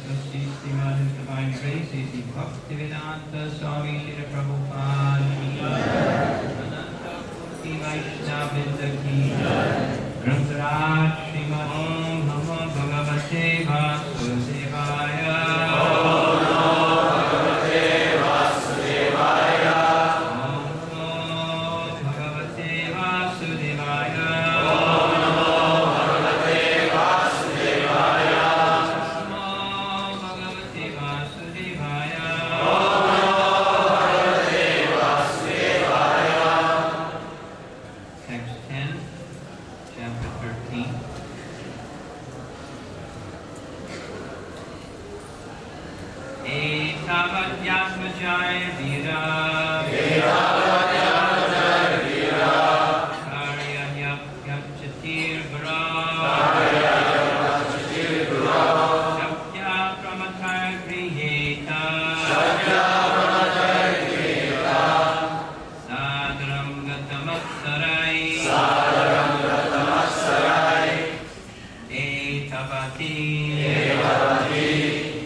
Srimad Bhagavatam, Sri Bhaktivedanta Swami Srila Prabhupada ki Ananta Koti Vaishnavita ki Grantaraj Srimad Om Namo Bhagavate Vasudevaya.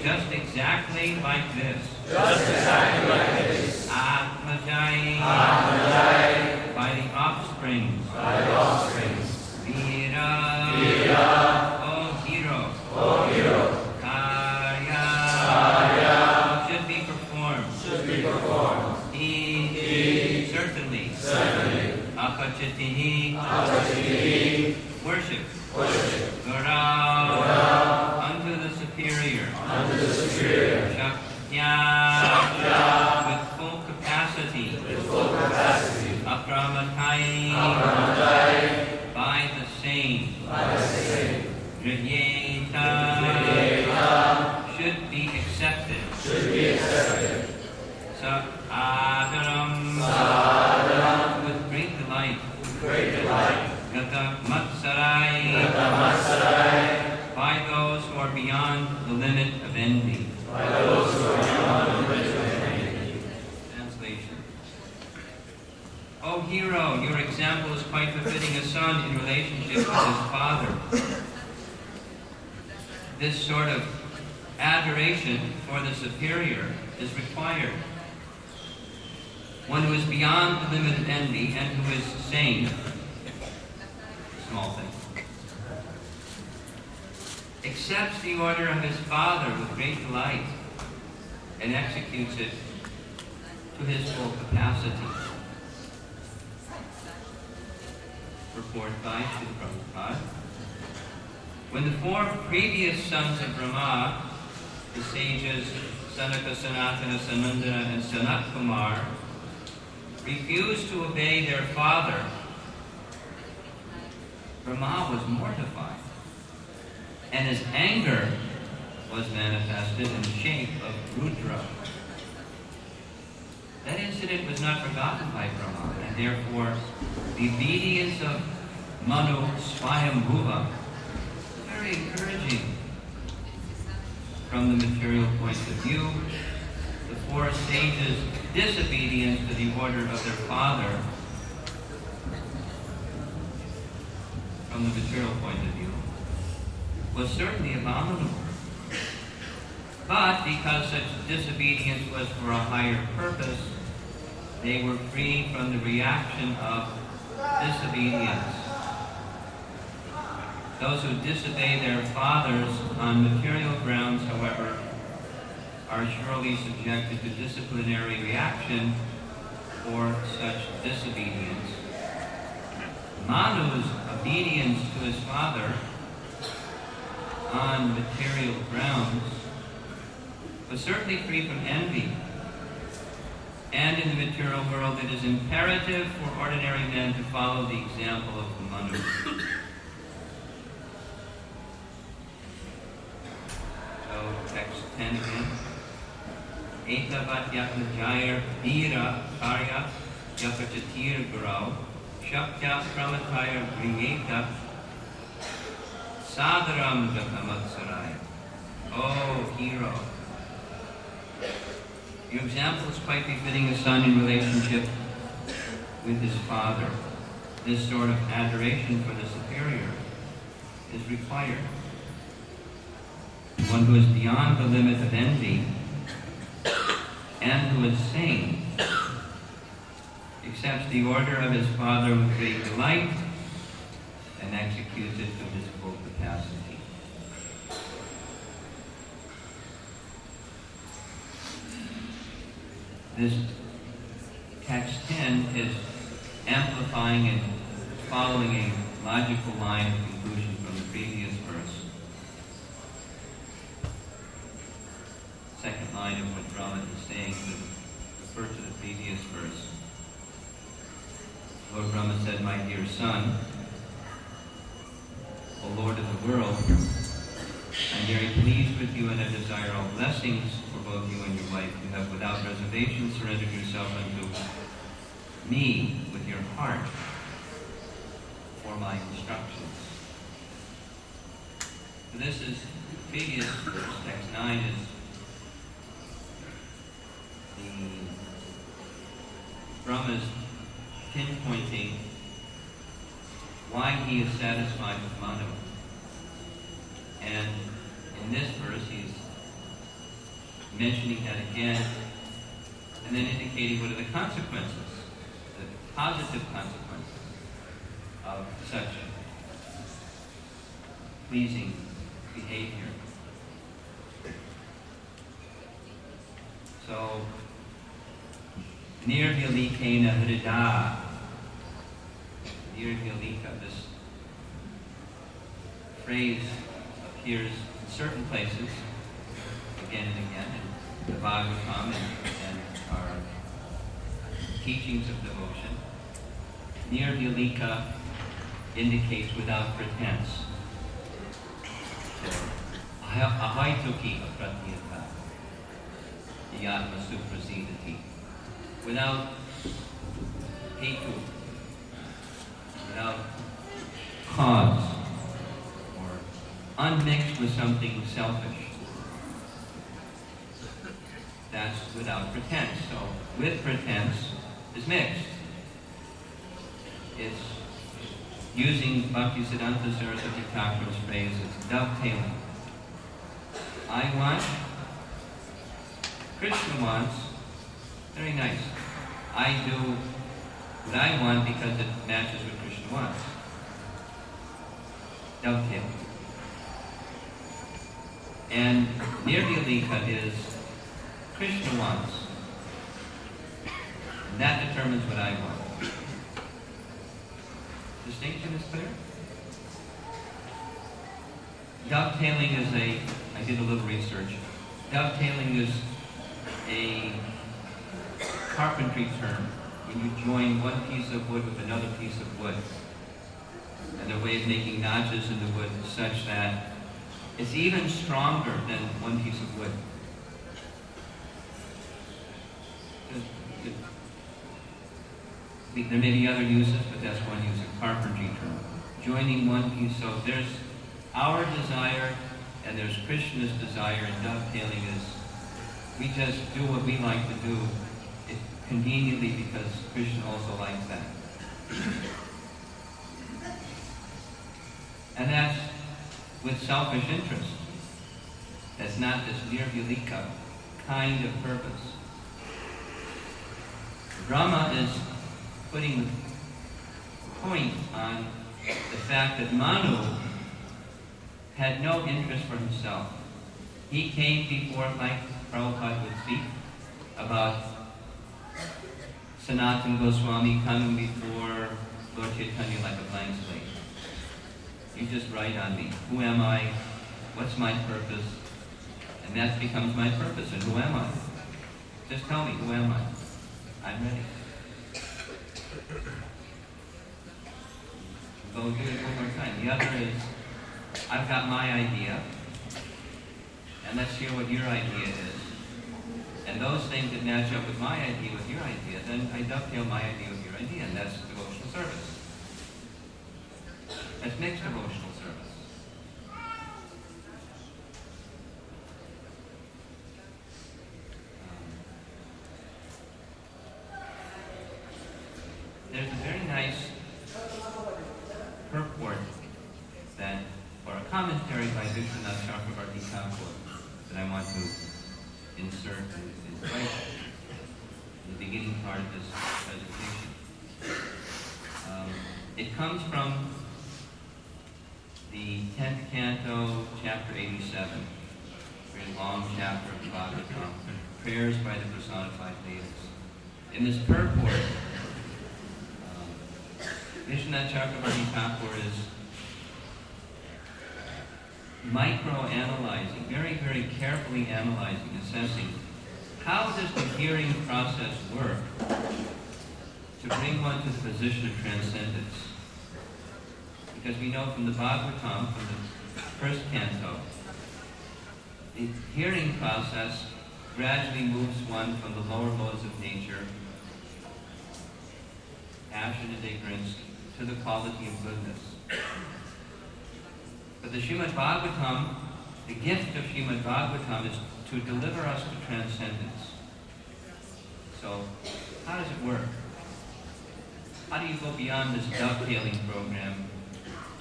Just exactly like this. Atmajai. By the offsprings. Vira. Oh hero. Karya. Should be performed. He. Certainly. Apachatihi. Worship. Gura. Unto the superior. Shakya. With full capacity. Akramatai. By the sane. Rhyeta. Should be accepted. Adaram. With great delight. Gata matsarai. By those who are beyond the limit of envy. Translation. O hero, your example is quite befitting a son in relationship with his father. This sort of adoration for the superior is required. One who is beyond the limit of envy and who is sane. Small thing. Accepts the order of his father with great delight and executes it to his full capacity. Report by Srila Prabhupada. When the four previous sons of Brahma, the sages Sanaka, Sanatana, Sanandana, and Sanat Kumar, refused to obey their father, Brahma was mortified, and his anger was manifested in the shape of Rudra. That incident was not forgotten by Brahma, and therefore the obedience of Manu Swayambhuva is very encouraging. From the material point of view, the four sages' disobedience to the order of their father, from the material point of view, was certainly abominable. But because such disobedience was for a higher purpose, they were free from the reaction of disobedience. Those who disobey their fathers on material grounds, however, are surely subjected to disciplinary reaction for such disobedience. Manu's obedience to his father on material grounds was certainly free from envy. And in the material world, it is imperative for ordinary men to follow the example of Manu. So, text 10 again. Etavat yatmajayar dira karya yapachatir gurau shakya pramataya griyeta sadaram jatamatsarai. Oh, hero. Your example is quite befitting a son in relationship with his father. This sort of adoration for the superior is required. one who is beyond the limit of envy, and who is sane, accepts the order of his father with great delight, and executes it to his full capacity. This text 10 is amplifying and following a logical line of conclusion from the previous verse. Second line of what Brahma is saying to refer to the previous verse. Lord Brahma said, "My dear son, O Lord of the world, I'm very pleased with you and I desire all blessings for both you and your wife. You have without reservation surrendered yourself unto me with your heart for my instructions." So this is the previous verse, text 9 is Brahma's pinpointing why he is satisfied with Manu. And in this verse, he's mentioning that again, and then indicating what are the consequences, the positive consequences of such pleasing behavior. So, nirvilikena hrida. Nirvilika, this phrase appears in certain places again and again in the Bhagavatam and our teachings of devotion. Nirvilika indicates without pretense. Ahaituki apratiyata. Yatma suprasidati. Without hetu, without cause, or unmixed with something selfish. That's without pretense. So, with pretense is mixed. It's using Bhaktisiddhanta Saraswati Thakur's phrase, it's dovetailing. I want, Krishna wants, very nice. I do what I want because it matches what Krishna wants. Dovetail. And nirvilika is Krishna wants. And that determines what I want. Distinction is clear? Dovetailing is I did a little research. Dovetailing is a carpentry term when you join one piece of wood with another piece of wood. And a way of making notches in the wood such that it's even stronger than one piece of wood. There may be other uses, but that's one use, a carpentry term. Joining one piece, so there's our desire and there's Krishna's desire, and dovetailing is we just do what we like to do conveniently because Krishna also likes that. And that's with selfish interest. That's not this nirvilika kind of purpose. Brahma is putting the point on the fact that Manu had no interest for himself. He came before, like Prabhupada would speak, about Sanatana Goswami coming before Lord Chaitanya like a blank slate. You just write on me. Who am I? What's my purpose? And that becomes my purpose. And who am I? Just tell me, who am I? I'm ready. We'll do it one more time. The other is, I've got my idea, and let's hear what your idea is. And those things that match up with my idea with your idea, then I dovetail my idea with your idea, and that's devotional service. That's mixed devotional service. There's a very nice purport that, or a commentary by Vishwanath Chakravarti Thakur, I want to insert in the beginning part of this presentation. It comes from the 10th Canto, chapter 87, very long chapter of the Bhagavatam, prayers by the personified Vedas. In this purport, Vishwanath Chakravarti Thakur is micro-analyzing, very, very carefully analyzing, assessing how does the hearing process work to bring one to the position of transcendence. Because we know from the Bhagavatam, from the first canto, the hearing process gradually moves one from the lower modes of nature, passion and ignorance, to the quality of goodness. But the Srimad Bhagavatam, the gift of Srimad Bhagavatam is to deliver us to transcendence. So, how does it work? How do you go beyond this dovetailing program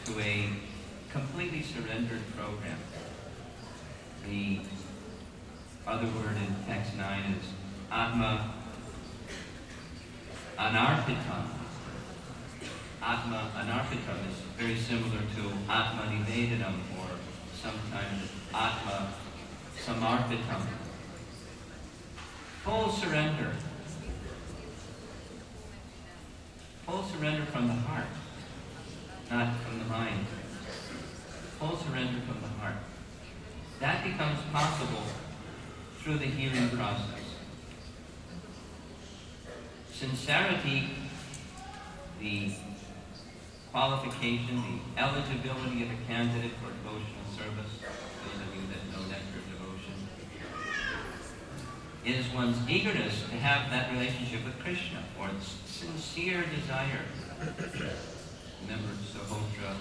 to a completely surrendered program? The other word in text 9 is Atma Anarpitam. Atma Anarpitam is very similar to Atma Nivedanam, or sometimes Atma Samarpitam. Full surrender. Full surrender from the heart, not from the mind. Full surrender from the heart. That becomes possible through the hearing process. Sincerity, the qualification, the eligibility of a candidate for devotional service, those of you that know nectar of devotion, is one's eagerness to have that relationship with Krishna, or its sincere desire. Remember Sahotra,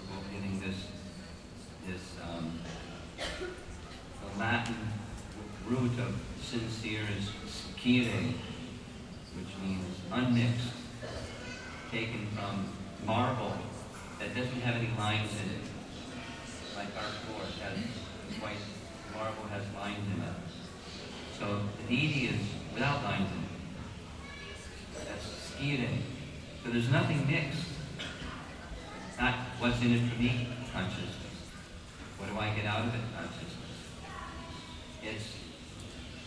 we're getting this the Latin root of sincere is scire, which means unmixed, taken from marble that doesn't have any lines in it. Like our floor has white marble, has lines in it. So the needy is without lines in it. That's scire. So there's nothing mixed. Not what's in it for me consciousness. What do I get out of it consciousness? It's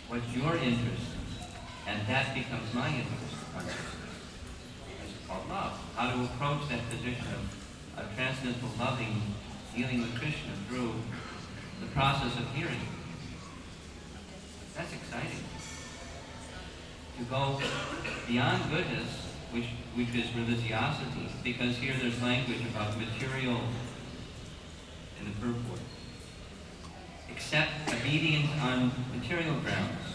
what's your interest, and that becomes my interest consciousness. It's called love. How to approach that position of transcendental loving, dealing with Krishna through the process of hearing. That's exciting. To go beyond goodness, which is religiosity, because here there's language about material in the purport. Accept obedience on material grounds.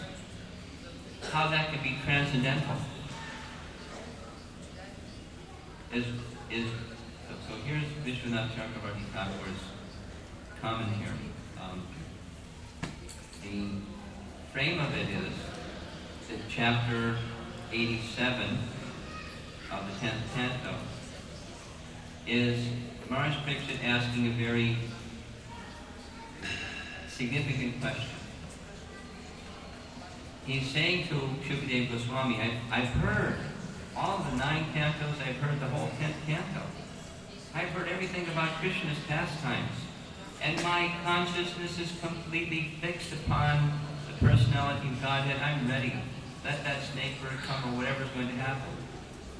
How that can be transcendental so here's Vishwanath Chakravarti Thakur's commentary. The frame of it is that chapter 87 of the 10th Canto is Maharaj Parikshit asking a very significant question. He's saying to Shukadeva Goswami, I've heard all the 9 cantos, I've heard the whole 10th canto. I've heard everything about Krishna's pastimes, and my consciousness is completely fixed upon the personality of Godhead. I'm ready. Let that snake bird come or whatever's going to happen.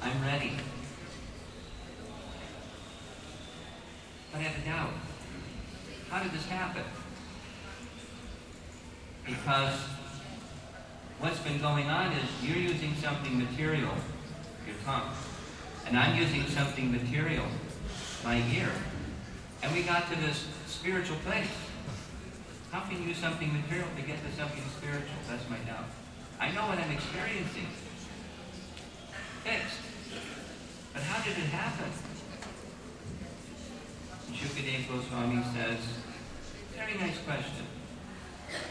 I'm ready. But I have a doubt. How did this happen? Because what's been going on is you're using something material, your tongue, and I'm using something material, my ear, and we got to this spiritual place. How can you use something material to get to something spiritual? That's my doubt. I know what I'm experiencing. Fixed. But how did it happen? Shukadeva Goswami says, very nice question.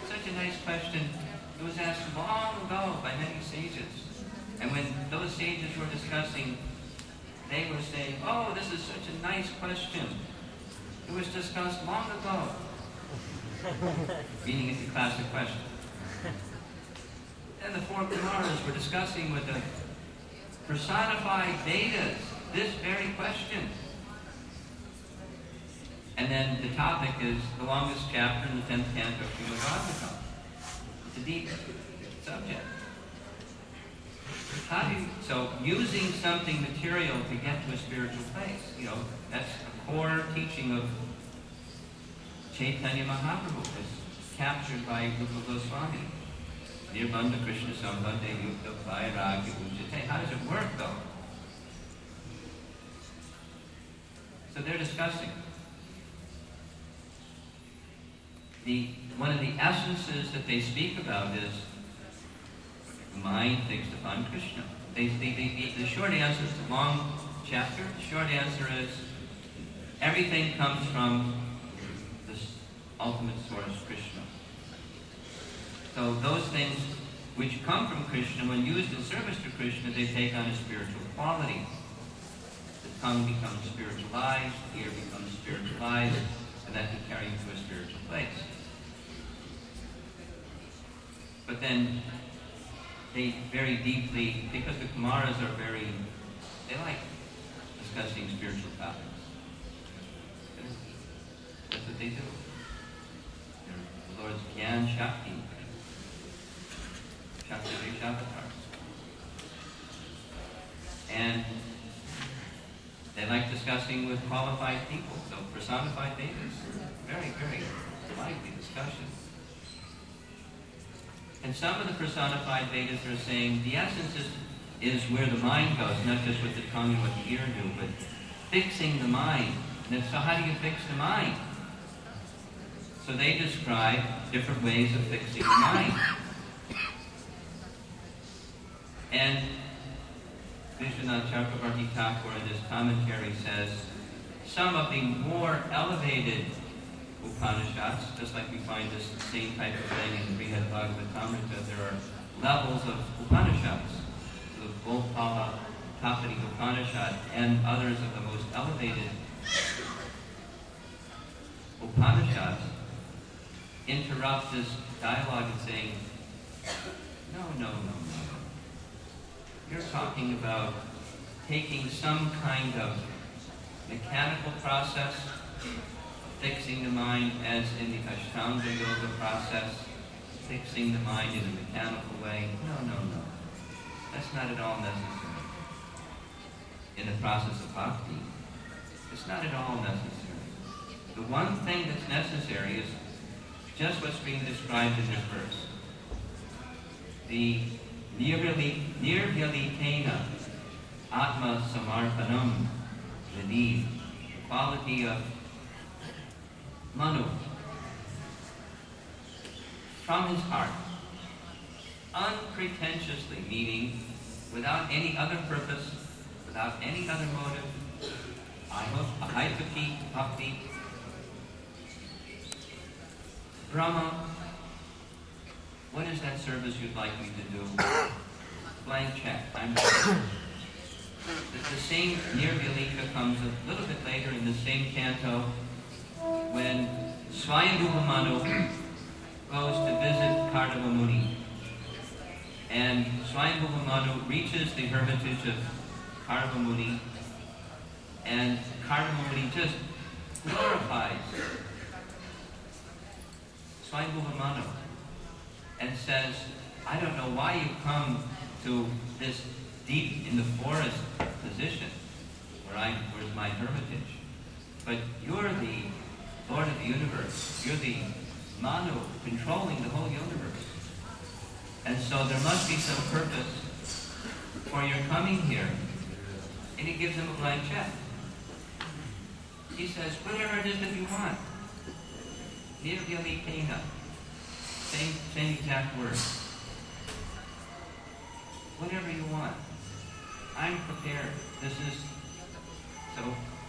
Such a nice question. It was asked long ago by many sages. And when those sages were discussing, they were saying, oh, this is such a nice question. It was discussed long ago. Meaning it's a classic question. And the four Kumaras were discussing with the personified Vedas this very question. And then the topic is the longest chapter in the 10th canto of Srimad Bhagavatam. It's a deep subject. So using something material to get to a spiritual place, that's a core teaching of Chaitanya Mahaprabhu. It's captured by Rupa Goswami. Nirbandha Krishna Sambandhe Yukta Vairagya Ujjate. How does it work though? So they're discussing. One of the essences that they speak about is the mind fixed upon Krishna. The short answer is a long chapter. The short answer is everything comes from this ultimate source, Krishna. So those things which come from Krishna, when used in service to Krishna, they take on a spiritual quality. The tongue becomes spiritualized, the ear becomes spiritualized, and that can carry you to a spiritual place. But then they very deeply, because the Kumaras are they like discussing spiritual topics. That's what they do. They're the Lord's Gyan Shakti. Shakti Avatars. And they like discussing with qualified people, so personified Vedas. Very, very lively discussion. And some of the personified Vedas are saying the essence is where the mind goes, not just what the tongue and what the ear do, but fixing the mind. And so how do you fix the mind? So they describe different ways of fixing the mind. And Vishwanath Chakravarti Thakur in his commentary says, some of the more elevated Upanishads, just like we find this same type of thing in Srimad Bhagavatam, that there are levels of Upanishads, the Gopala Tapani Upanishad, and others of the most elevated Upanishads, interrupt this dialogue and saying, no. You're talking about taking some kind of mechanical process, fixing the mind as in the Ashtanga Yoga process, fixing the mind in a mechanical way. No. That's not at all necessary. In the process of bhakti, it's not at all necessary. The one thing that's necessary is just what's being described in this verse. The nirvyalitena atma samarpanam vidi, the quality of Manu, from his heart, unpretentiously, meaning without any other purpose, without any other motive, ahaitaki bhakti, Brahma, what is that service you'd like me to do? Blank check. The same Nirvyalika comes a little bit later in the same canto when Swayambhuva Manu goes to visit Kardama Muni. And Swayambhuva Manu reaches the hermitage of Kardama Muni, and Kardama Muni just glorifies Swayambhuva Manu and says, I don't know why you come to this deep in the forest position where's my hermitage, but you're the Lord of the universe. You're the Manu controlling the whole universe. And so there must be some purpose for your coming here. And he gives him a blank check. He says, whatever it is that you want. Nirvyalitena. Same exact word. Whatever you want. I'm prepared. This is so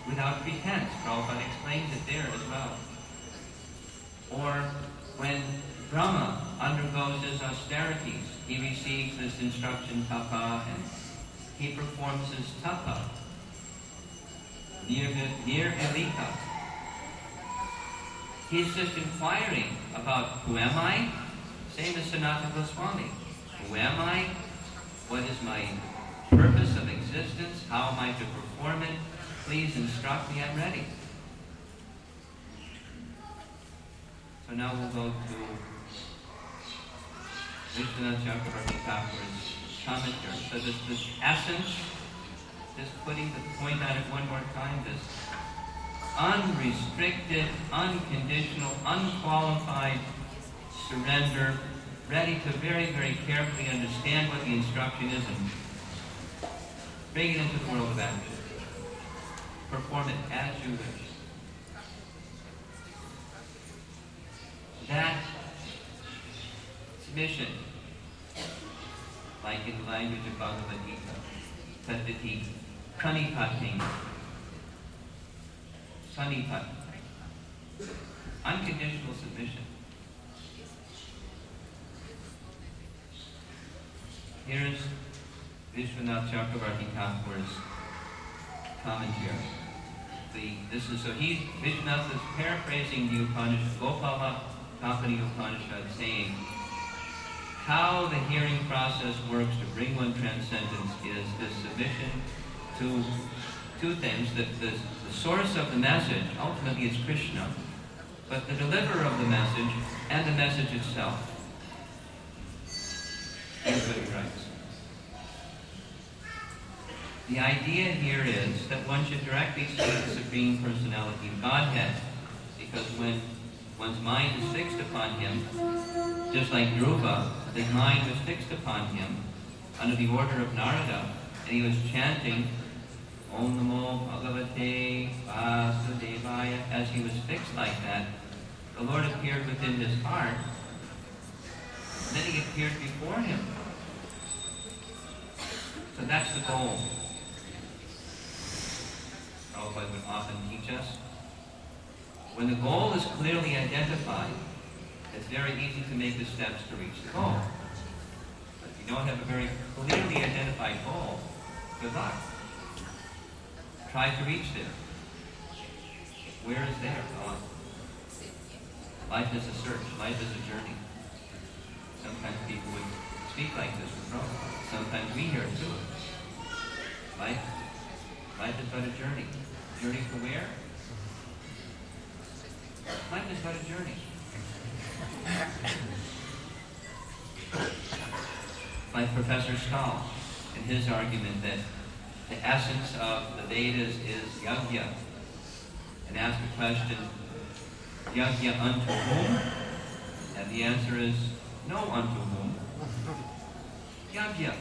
without pretense. Prabhupada explains it there as well. Or when Brahma undergoes his austerities, he receives this instruction tapa, and he performs his tapa. Nir Elika. He's just inquiring about who am I? Same as Sanatana Swami. Who am I? What is my purpose of existence? How am I to perform it? Please instruct me, I'm ready. So now we'll go to Vishwanath Chakravarti Thakur's commentary. So this essence, just putting the point on it one more time, this unrestricted, unconditional, unqualified surrender, ready to very, very carefully understand what the instruction is and bring it into the world of action. Perform it as you wish. That submission, like in the language of Bhagavad Gita, Tattati, Pranipating, Sanipat, unconditional submission. Here's Vishwanath Chakravarti Thakur's commentary. Vishwanath is paraphrasing the Upanishad, Gopala Kapani Upanishad, saying how the hearing process works to bring one transcendence is this submission to two things. That the source of the message, ultimately is Krishna, but the deliverer of the message and the message itself. Here's what he writes. The idea here is that one should directly see the Supreme Personality of Godhead, because when one's mind is fixed upon Him, just like Dhruva, his mind was fixed upon Him under the order of Narada, and he was chanting Om Namo Bhagavate Vasudevaya. As he was fixed like that, the Lord appeared within his heart, and then He appeared before him. So that's the goal. Prabhupada would often teach us, when the goal is clearly identified, it's very easy to make the steps to reach the goal. But if you don't have a very clearly identified goal, good luck. Try to reach there. Where is there? Oh, life is a search. Life is a journey. Sometimes people would speak like this with Prabhupada. Sometimes we hear it too. Life is but a journey. Journey to where? Life is but a journey. Like Professor Stahl, in his argument that the essence of the Vedas is yajna, and asked the question, yajna unto whom? And the answer is, no unto whom. Yajna.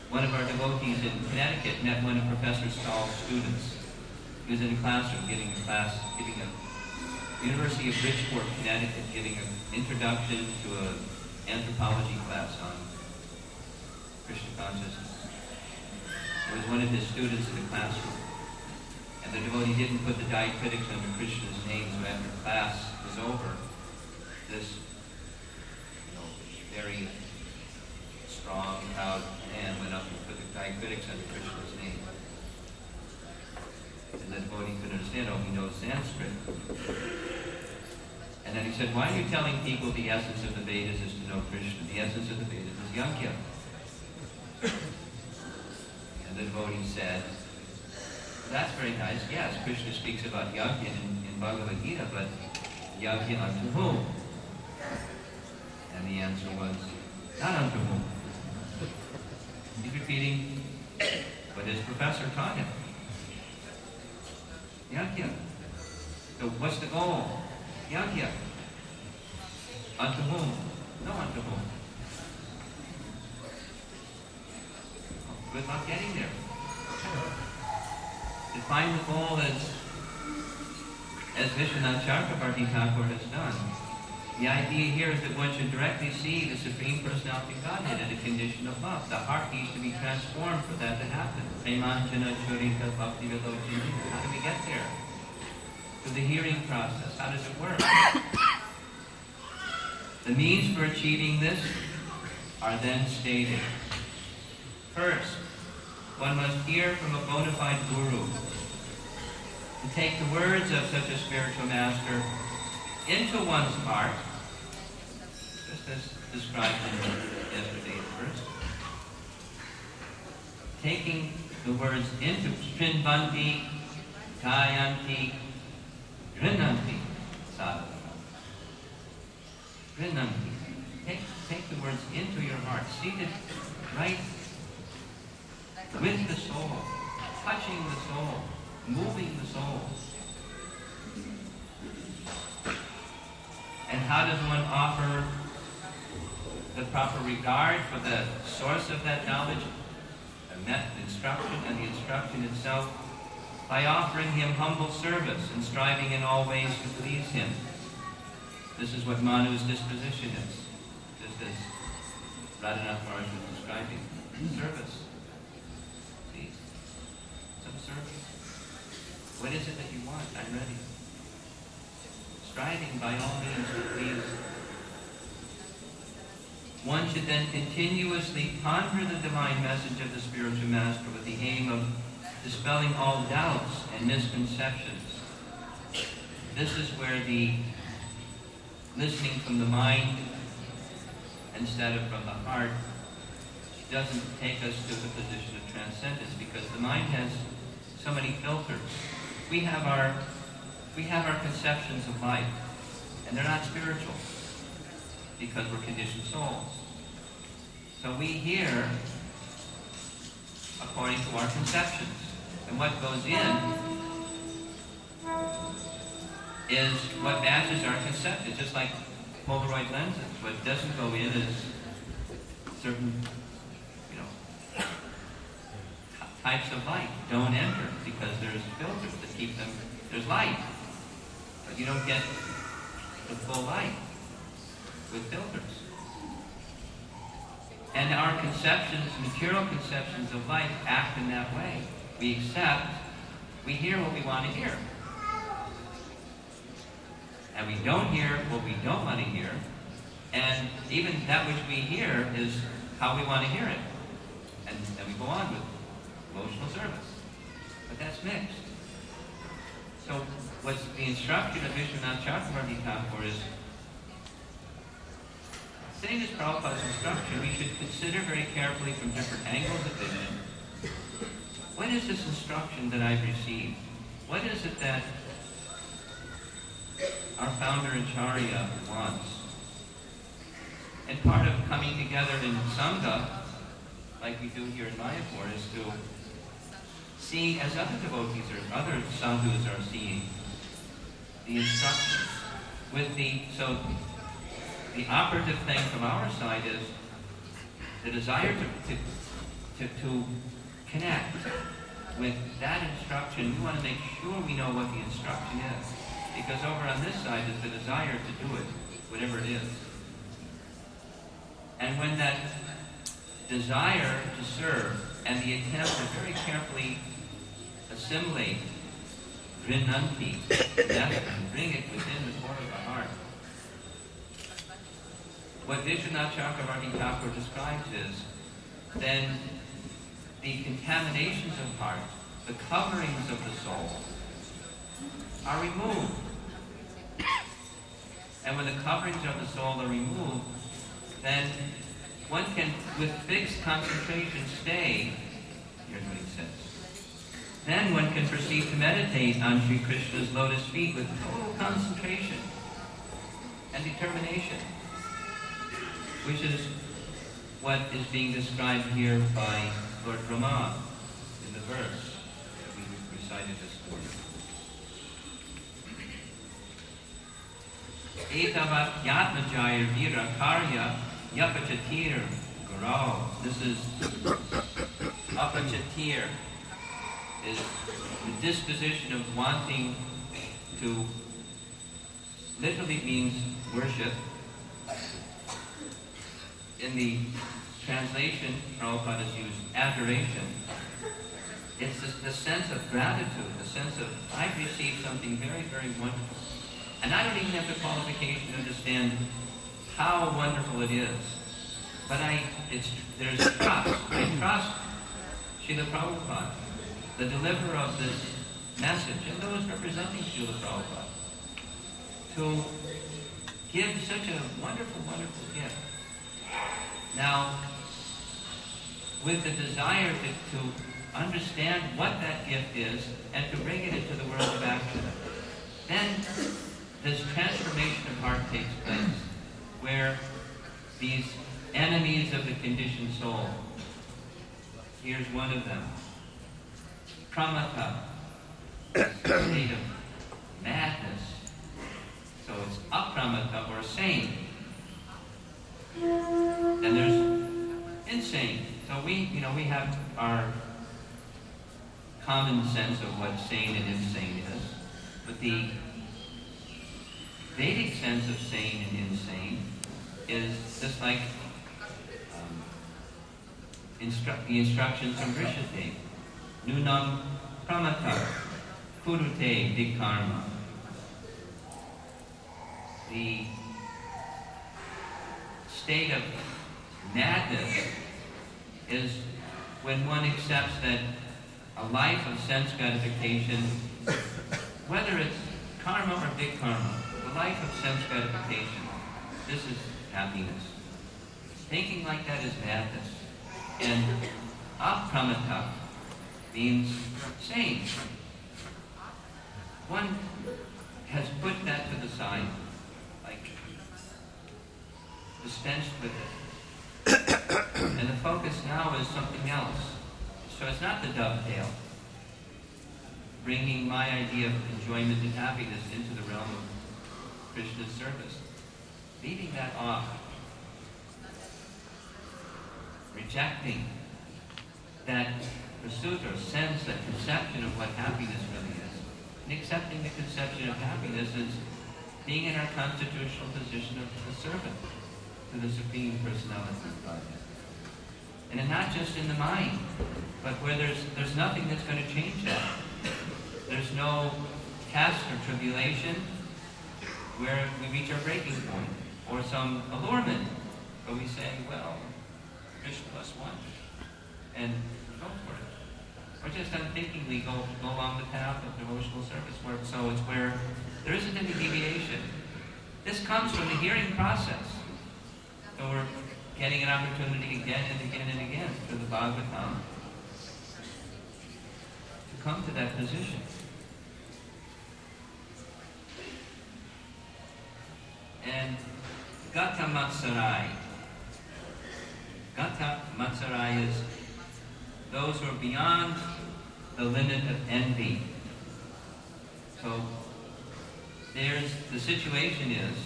One of our devotees in Connecticut met one of Professor Stahl's students. He was in a classroom giving a University of Bridgeport, Connecticut, giving an introduction to an anthropology class on Krishna Consciousness. There was one of his students in the classroom, and the devotee didn't put the diacritics under Krishna's name, so after class was over, this very strong, proud man went up and put the diacritics under Krishna's name. And the devotee couldn't understand, he knows Sanskrit. And then he said, why are you telling people the essence of the Vedas is to know Krishna? The essence of the Vedas is yajna. And the devotee said, that's very nice. Yes, Krishna speaks about yajna in Bhagavad Gita, but yajna unto whom? And the answer was, not unto whom. He's repeating what his professor taught him. Yajna. So what's the goal? Yajna. Unto whom? No unto whom. Good luck getting there. Define the goal as Vishwanath Chakravarti Thakur has done. The idea here is that one should directly see the Supreme Personality of Godhead in a condition of love. The heart needs to be transformed for that to happen. Premanjana Churita Bhakti Vilochini. How do we get there? Through the hearing process. How does it work? The means for achieving this are then stated. First, one must hear from a bona fide guru. To take the words of such a spiritual master into one's heart, just as described in yesterday's verse. Taking the words into Shrinvanti, Gayanti, Grinanti, Sadhana. Grinanti. Take the words into your heart, seated right with the soul, touching the soul, moving the soul. And how does one offer the proper regard for the source of that knowledge, the instruction, and the instruction itself? By offering him humble service and striving in all ways to please him. This is what Manu's disposition is, just as Radhanath Maharaj was describing. Service. See? Some service. What is it that you want? I'm ready. Striving by all means to please. One should then continuously ponder the divine message of the spiritual master with the aim of dispelling all doubts and misconceptions. This is where the listening from the mind instead of from the heart doesn't take us to the position of transcendence, because the mind has so many filters. We have our conceptions of life, and they're not spiritual because we're conditioned souls. So we hear according to our conceptions. And what goes in is what matches our conception, just like Polaroid lenses. What doesn't go in is certain, types of light don't enter because there's filters that keep them. There's light, but you don't get the full light with filters. And our conceptions, material conceptions of life, act in that way. We accept, we hear what we want to hear. And we don't hear what we don't want to hear. And even that which we hear is how we want to hear it. And then we go on with emotional service. But that's mixed. So what's the instruction of Vishwanath Chakravarti Thakur is, same as Prabhupada's instruction, we should consider very carefully from different angles of vision. What is this instruction that I've received? What is it that our founder Acharya wants? And part of coming together in Sangha, like we do here in Mayapur, is to see, as other devotees or other sadhus are seeing, the instructions. So the operative thing from our side is the desire to connect with that instruction. We want to make sure we know what the instruction is. Because over on this side is the desire to do it, whatever it is. And when that desire to serve and the attempt to very carefully assimilate Rinanti, and bring it within the core of the heart, what Vishwanath Chakravarti Thakur describes is then the contaminations of heart, the coverings of the soul, are removed. And when the coverings of the soul are removed, then one can, with fixed concentration, stay. Here's what he says. Then one can proceed to meditate on Sri Krishna's lotus feet with total concentration and determination, which is what is being described here by Lord Brahma in the verse that we recited this morning. Etavat yatmajaya vira karya yapachatir guru. This is apachatir, is the disposition of wanting to, literally means worship. In the translation, Prabhupada has used adoration. It's the sense of gratitude, the sense of, I've received something very, very wonderful. And I don't even have the qualification to understand how wonderful it is. But there's trust. I trust Srila Prabhupada, the deliverer of this message, and those representing Srila Prabhupada, to give such a wonderful, wonderful gift. Now, with the desire to understand what that gift is and to bring it into the world of action, then this transformation of heart takes place, where these enemies of the conditioned soul, here's one of them, pramata, state of madness. So it's apramata, or sane. Then there's insane. So we have our common sense of what sane and insane is, but the Vedic sense of sane and insane is just like the instructions from Rishite. Nunam pramata kurute vikarma. The state of madness is when one accepts that a life of sense gratification, whether it's karma or big karma, the life of sense gratification, this is happiness. Thinking like that is madness. And apramata means sane. One has put that to the side, like dispensed with it. And the focus now is something else. So it's not the dovetail, bringing my idea of enjoyment and happiness into the realm of Krishna's service. Leaving that off. Rejecting that pursuit or sense, that conception of what happiness really is. And accepting the conception of happiness as being in our constitutional position of a servant to the Supreme Personality of Godhead. And not just in the mind, but where there's nothing that's going to change that. There's no test or tribulation where we reach our breaking point, or some allurement where we say, well, Krishna plus one, and go for it. Or just unthinkingly go along the path of devotional service work. So it's where there isn't any deviation. This comes from the hearing process. So we're getting an opportunity again and again and again through the Bhagavatam to come to that position. And Gata Matsarai. Gata Matsarai is those who are beyond the limit of envy. So the situation is,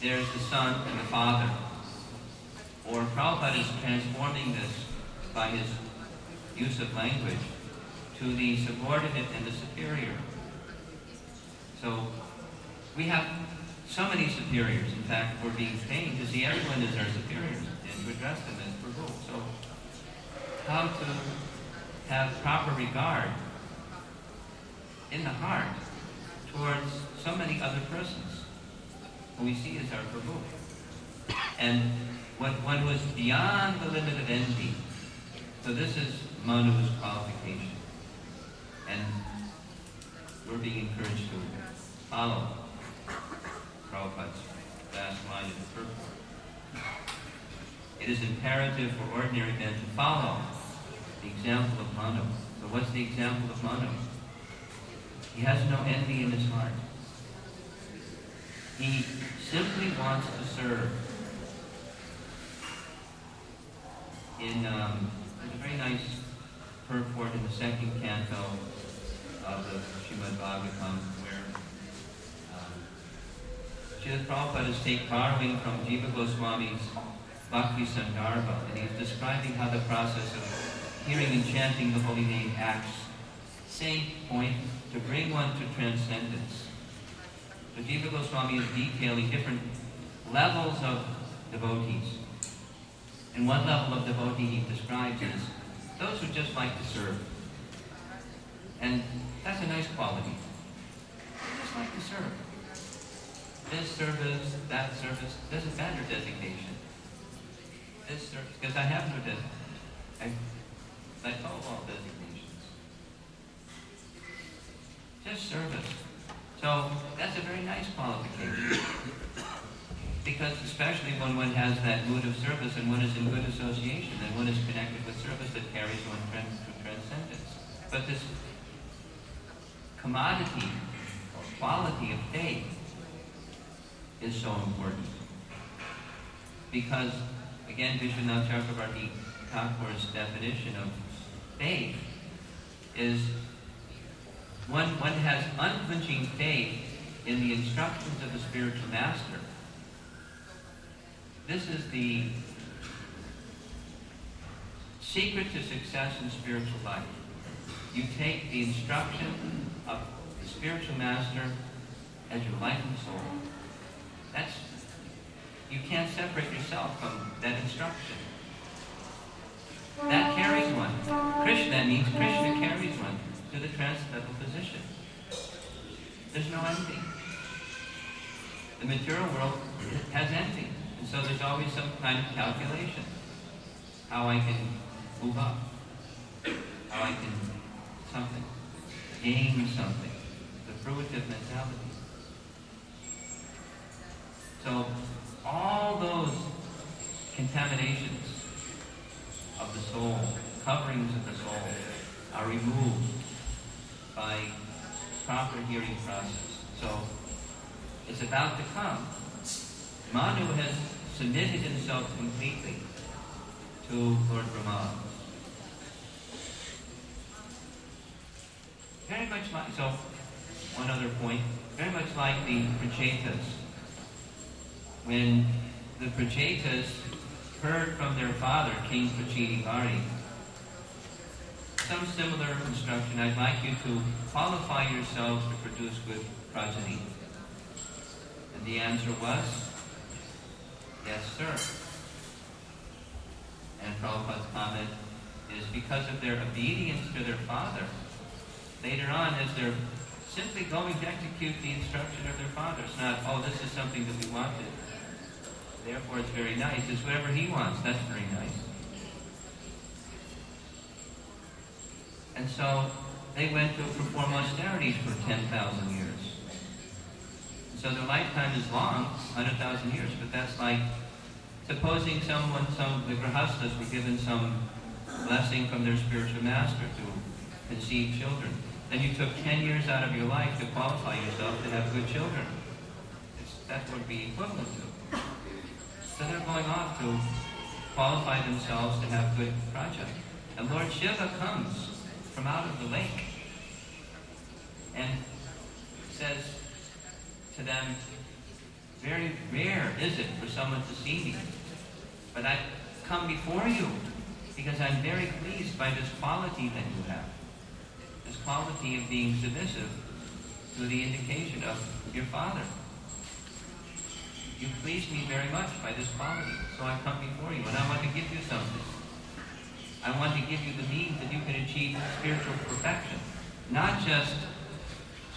there's the son and the father. Or Prabhupada is transforming this by his use of language to the subordinate and the superior. So we have so many superiors. In fact, we're being trained to see everyone as our superiors and to address them as Prabhu. So how to have proper regard in the heart towards so many other persons who we see as our Prabhu. And what one was beyond the limit of envy. So this is Manu's qualification. And we're being encouraged to follow Prabhupada's last line in the purport. It is imperative for ordinary men to follow the example of Manu. So what's the example of Manu? He has no envy in his heart. He simply wants to serve. There's a very nice purport in the second canto of the Srimad Bhagavatam where Srila Prabhupada is borrowing from Jiva Goswami's Bhakti Sandarbha, and he's describing how the process of hearing and chanting the holy name acts. Same point, to bring one to transcendence. So Jiva Goswami is detailing different levels of devotees. And one level of devotee he describes is those who just like to serve. And that's a nice quality. They just like to serve. This service, that service, doesn't matter designation. This service, because I have no designation. Let go of all designations. Just service. So that's a very nice qualification. Because especially when one has that mood of service and one is in good association, and one is connected with service that carries one to transcendence. But this commodity or quality of faith is so important. Because, again, Vishwanath Chakravarti Thakur's definition of faith is one has unflinching faith in the instructions of the spiritual master. This is the secret to success in spiritual life. You take the instruction of the spiritual master as your life and soul. You can't separate yourself from that instruction. That carries one. Krishna means Krishna carries one to the transcendental position. There's no envy. The material world has envy. And so there's always some kind of calculation. How I can move up. How I can gain something. The fruitive mentality. So all those contaminations of the soul, coverings of the soul, are removed by proper hearing process. So it's about to come. Manu has submitted himself completely to Lord Brahma. Very much like, so one other point, very much like the Prachetas. When the Prachetas heard from their father, King Prachetivari, some similar instruction, I'd like you to qualify yourselves to produce good progeny. And the answer was, yes, sir. And Prabhupada's comment is because of their obedience to their father. Later on, as they're simply going to execute the instruction of their father, it's not, oh, this is something that we wanted. Therefore, it's very nice. It's whatever he wants. That's very nice. And so they went to perform austerities for 10,000 years. So their lifetime is long, 100,000 years, but that's like supposing the grahastas were given some blessing from their spiritual master to conceive children. Then you took 10 years out of your life to qualify yourself to have good children. That would be equivalent to. So they're going off to qualify themselves to have good project. And Lord Shiva comes from out of the lake and says to them, very rare is it for someone to see me, but I've come before you because I'm very pleased by this quality that you have, this quality of being submissive to the indication of your father. You please me very much by this quality, so I come before you, and I want to give you something. I want to give you the means that you can achieve spiritual perfection, not just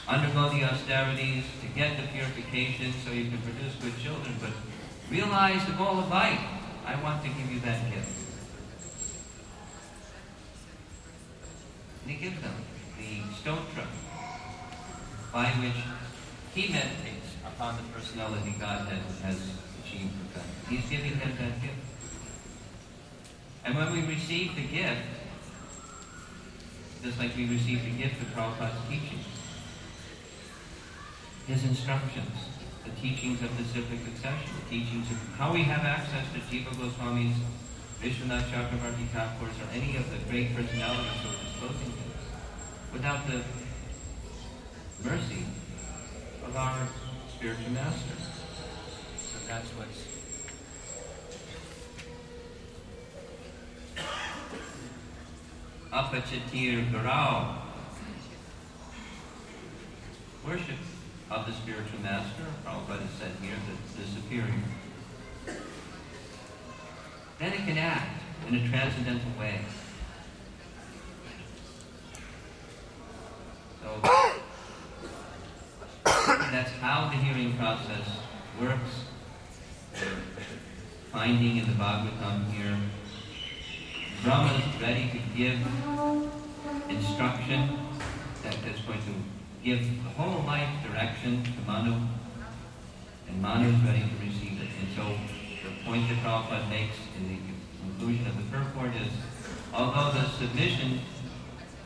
undergo the austerities to get the purification so you can produce good children, but realize the goal of life. I want to give you that gift. And he gives them the stotra by which he meditates upon the personality Godhead has achieved perfection. He's giving them that gift. And when we receive the gift, just like we received the gift of Prabhupada's teaching, his instructions, the teachings of the cyclic succession, the teachings of how we have access to Jiva Goswami's, Vishwanath Chakravarti Thakur's, or any of the great personalities who are disclosing this, without the mercy of our spiritual master. So that's what's Apachatir Garau. Worship of the spiritual master, Prabhupada has said here, the superior. Then it can act in a transcendental way. So that's how the hearing process works. We're finding in the Bhagavatam here, Brahma is ready to give instruction that's going to give the whole life direction to Manu, and Manu is ready to receive it. And so the point that Prabhupada makes in the conclusion of the purport is, although the submission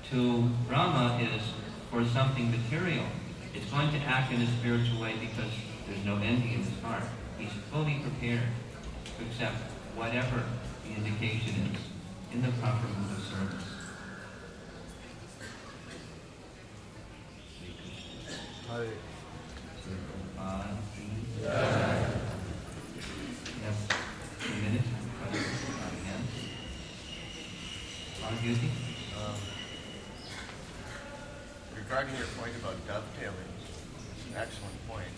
to Brahma is for something material, it's going to act in a spiritual way because there's no envy in his heart. He's fully prepared to accept whatever the indication is in the proper mood of service. Hare. Yes, 2 minutes. Beauty? Regarding your point about dovetailing, it's an excellent point.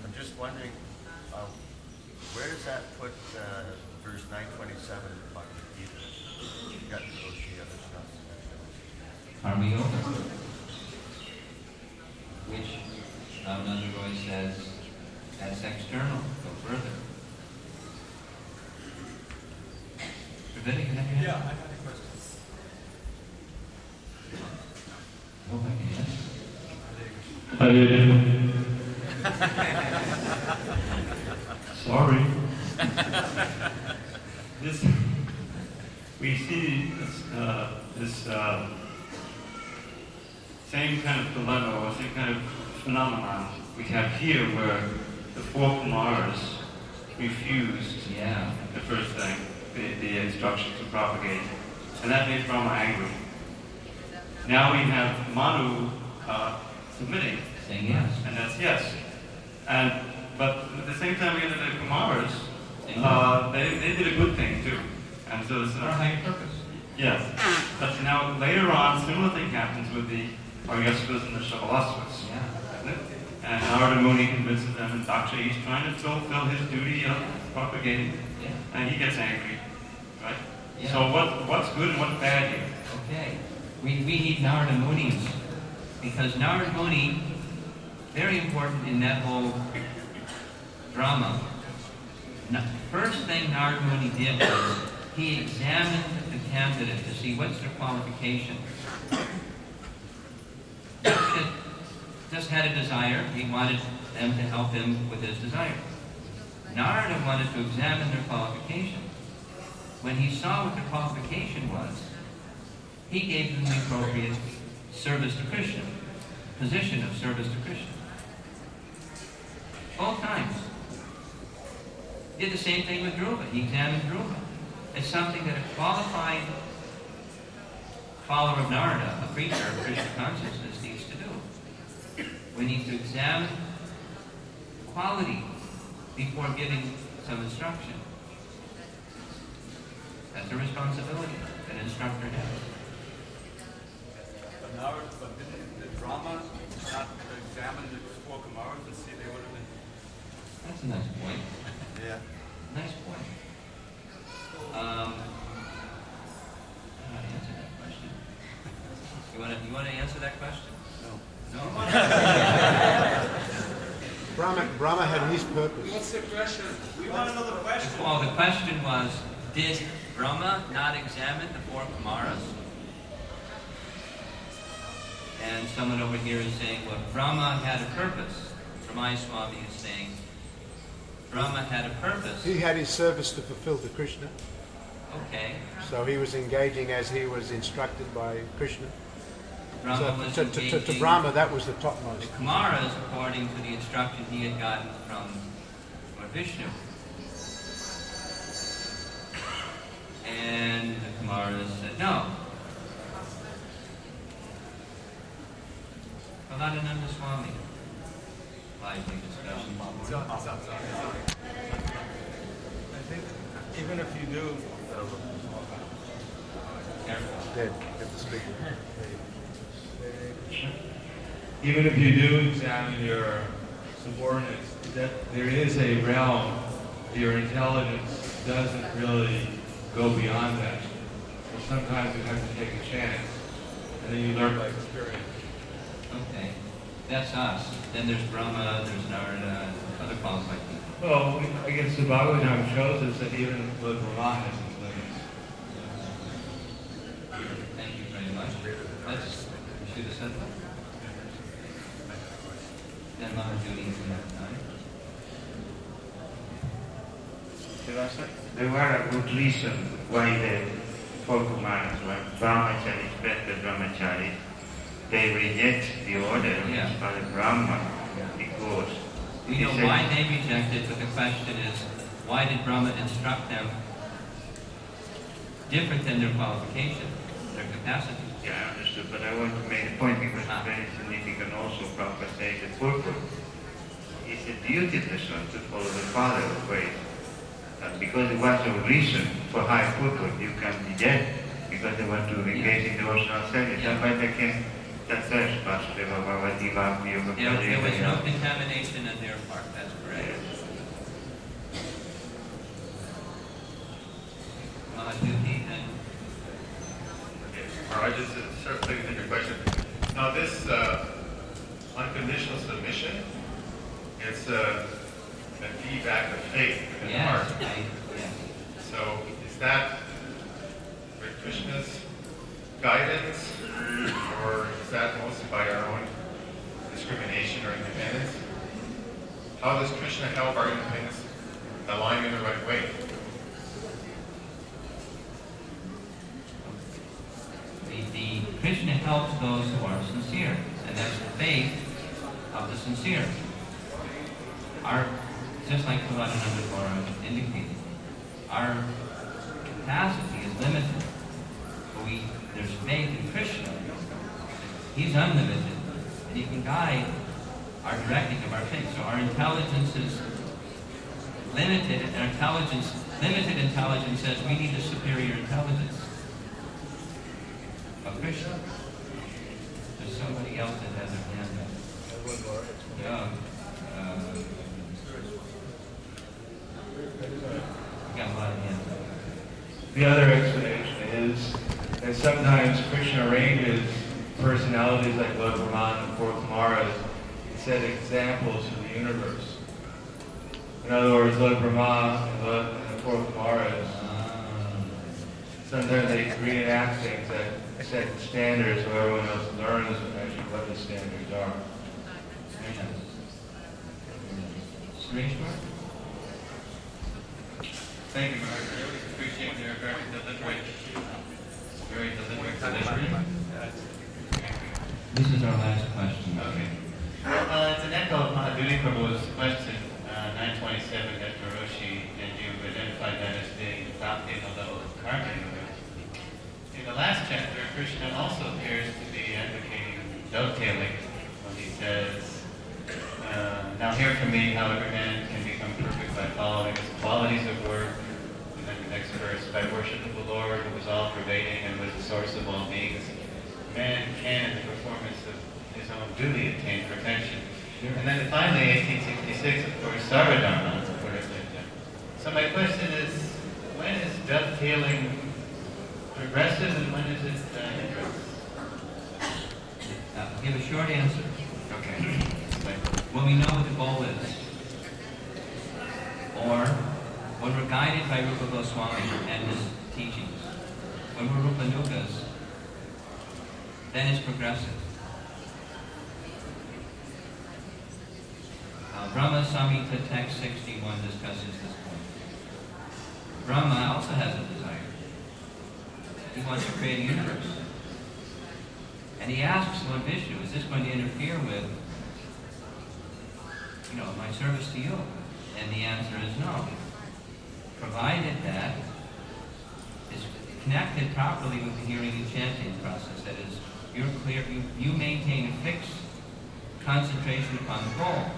I'm just wondering, where does that put verse 927 in the Bhagavad Gita? You've got the other stuff. Karma Yoga, which Ramananda Roy says that's external. Go further. Vivek, can I have your hand? Yeah, I have a question. I hope I can answer. Sorry. We see this same kind of dilemma or same kind of phenomenon we have here where the four Kumaras refused the first thing, the instruction to propagate, and that made Brahma angry. Now we have Manu submitting, Saying yes. and that's yes. But at the same time we have the Kumaras, they did a good thing too. And so this is For a higher purpose. yes. But now later on, similar thing happens with the Varyasvas and the Shavalasvas. Yeah. Isn't it? And Narada Muni convinces them, and Daksha, he's trying to fulfill his duty of propagating, Yeah. and he gets angry, right? Yeah. So what's good and what's bad here? Okay. We need Narada Munis, because Narada Muni, very important in that whole drama. First thing Narada Muni did was he examined the candidate to see what's their qualifications. Daksha just had a desire. He wanted them to help him with his desire. Narada wanted to examine their qualification. When he saw what their qualification was, he gave them the appropriate service to Krishna, position of service to Krishna. Both times. Did the same thing with Dhruva. He examined Dhruva. It's something that a qualified follower of Narada, a preacher of Krishna Consciousness, needs to do. We need to examine quality before giving some instruction. That's a responsibility that an instructor has. But didn't the drama not examine the four Kumaras to see they would have been? That's a nice point. Yeah. Nice point. How do I answer that question? You want to answer that question? No. Brahma had his purpose. What's the question? We want another question. Well, the question was, did Brahma not examine the four Kumaras? And someone over here is saying, well, Brahma had a purpose. Ramai Swami is saying, Brahma had a purpose. He had his service to fulfill to Krishna. Okay. So he was engaging as he was instructed by Krishna. Brahma was To engaging Brahma, that was the the topmost. Kumaras according to the instruction he had gotten from Lord Vishnu. And the Kumaras said no. Bhagavananda Swami. Lively discussion. I think even if you do, Careful. Dead. Get the speaker. even if you do examine your subordinates, that there is a realm, your intelligence doesn't really go beyond that. So sometimes you have to take a chance, and then you learn by experience. Okay. That's us. Then there's Brahma, there's Narada, other qualified people. Well, I guess the Bhagavatam shows us that even Lord Brahma has his limits. Thank you very much. Let's shoot a set up. Then Mama Judy from that time. There were a good reason why the four Kumaras, when Brahmacharis, better Brahmacharis, they reject the order of Father Brahma because We know why they rejected, but the question is, why did Brahma instruct them different than their qualification, their capacity? Yeah, I understood, but I want to make a point because it's very significant also. Prabhupada says the purpose is a duty of the son to follow the father of ways. Because it was a reason for high purpose, you can reject because they want to engage in devotional service. That's why they can confess Vasudeva Bhagavati Bhakti Yoga. There was no contamination on their part, that's correct. Duty and I just start thinking your question. Now this unconditional submission, it's a feedback of faith in the heart. Yes. So is that with Krishna's guidance, or is that mostly by our own discrimination or independence? How does Krishna help our independence align in the right way? The Krishna helps those who are sincere, and that's the faith of the sincere. Just like Prahlada indicated, our capacity is limited, but there's faith in Krishna. He's unlimited, and he can guide our directing of our faith. So our intelligence is limited, and limited intelligence says we need a superior intelligence of Krishna. There's somebody else that has their hand up. Yeah. We got a lot of hands up. The other explanation is that sometimes Krishna arranges personalities like Lord Brahma and the four Kumaras to set examples for the universe. In other words, Lord Brahma and the four Kumaras, sometimes they reenact things that set standards so everyone else learns actually what the standards are. Thank you, Mark. I always appreciate your very deliberate delivery. This is our last question. Okay. Well, it's an echo of Mahaduri Prabhu's question, 927 at Roshi, and you've identified that as being the Dovetailing level of karma yoga. In the last chapter, Krishna also appears to be advocating dovetailing when he says, now hear from me how every man can become perfect by following his qualities of work. And then the next verse, by worshiping the Lord who is all pervading and was the source of all beings, man can, in the performance of his own duty, attain perfection. Sure. And then finally, 1866, of course, Sarvadharma. So my question is, when is dovetailing progressive and when is it hindrance? I'll give a short answer. Okay. When we know what the goal is, or when we're guided by Rupa Goswami and his teachings, when we're Rupanugas, then it's progressive. Brahma Samhita text 61 discusses this point. Brahma also has a desire. He wants to create a universe. And he asks Lord Vishnu, is this going to interfere with my service to you? And the answer is no. Provided that is connected properly with the hearing and chanting process. That is, you're clear, you maintain a fixed concentration upon the goal.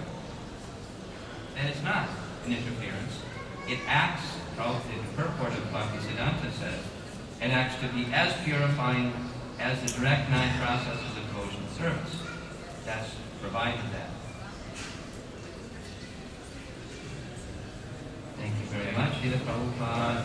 And it's not an interference. It acts, the purport of Bhaktisiddhanta says, it acts to be as purifying as the direct 9 processes of devotional service. That's provided that. Thank you very much. Srila Prabhupada.